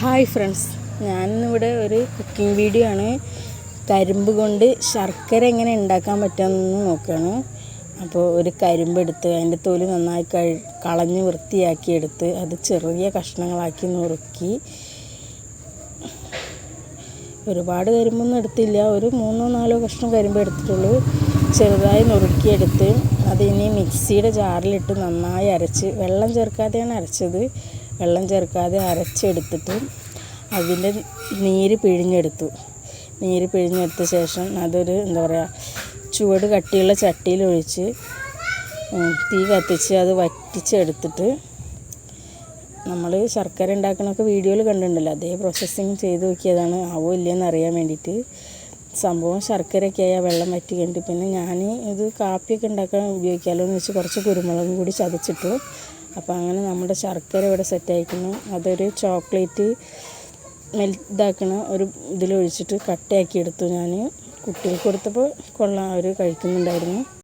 Hi friends, ഞാനിന്നിവിടെ ഒരു cooking video ആണ്. കരിമ്പ് കൊണ്ട് ശർക്കര എങ്ങനെ ഉണ്ടാക്കാൻ പറ്റുമെന്ന് നോക്കുകയാണ്. അപ്പോൾ ഒരു കരിമ്പ് എടുത്ത് അതിൻ്റെ തൊലി നന്നായി കളഞ്ഞ് വൃത്തിയാക്കി എടുത്ത് അത് ചെറിയ കഷ്ണങ്ങളാക്കി നുറുക്കി, ഒരുപാട് കരിമ്പൊന്നും എടുത്തില്ല, ഒരു 3-4 കഷ്ണം കരിമ്പ് എടുത്തിട്ടുള്ളൂ. ചെറുതായി നുറുക്കിയെടുത്ത് അതിനി മിക്സിയുടെ ജാറിലിട്ട് നന്നായി അരച്ച്, വെള്ളം ചേർക്കാതെയാണ് അരച്ചത്, വെള്ളം ചേർക്കാതെ അരച്ചെടുത്തിട്ട് അതിൻ്റെ നീര് പിഴിഞ്ഞെടുത്ത ശേഷം അതൊരു ചുവട് കട്ടിയുള്ള ചട്ടിയിലൊഴിച്ച് തീ കത്തിച്ച് അത് വറ്റിച്ചെടുത്തിട്ട്, നമ്മൾ ശർക്കര ഉണ്ടാക്കണമൊക്കെ വീഡിയോയിൽ കണ്ടിട്ടുണ്ടല്ലോ, അതേ പ്രോസസ്സിങ് ചെയ്ത് നോക്കിയതാണ്, ആവോ ഇല്ലയെന്ന് അറിയാൻ വേണ്ടിയിട്ട്. സംഭവം ശർക്കരയൊക്കെ വെള്ളം വറ്റി കഴിഞ്ഞിട്ട് പിന്നെ ഞാൻ ഇത് കാപ്പിയൊക്കെ ഉണ്ടാക്കാൻ ഉപയോഗിക്കാമല്ലോ എന്ന് വെച്ച് കുറച്ച് കുരുമുളകും കൂടി ചതച്ചിട്ടു. അപ്പോൾ അങ്ങനെ നമ്മുടെ ശർക്കര ഇവിടെ സെറ്റായിരിക്കുന്നു. അതൊരു ചോക്ലേറ്റ് ഇതാക്കണ ഒരു ഇതിലൊഴിച്ചിട്ട് കട്ടയാക്കി എടുത്തു. ഞാൻ കുട്ടികൾക്ക് കൊടുത്തപ്പോൾ കൊള്ളാം, അവർ കഴിക്കുന്നുണ്ടായിരുന്നു.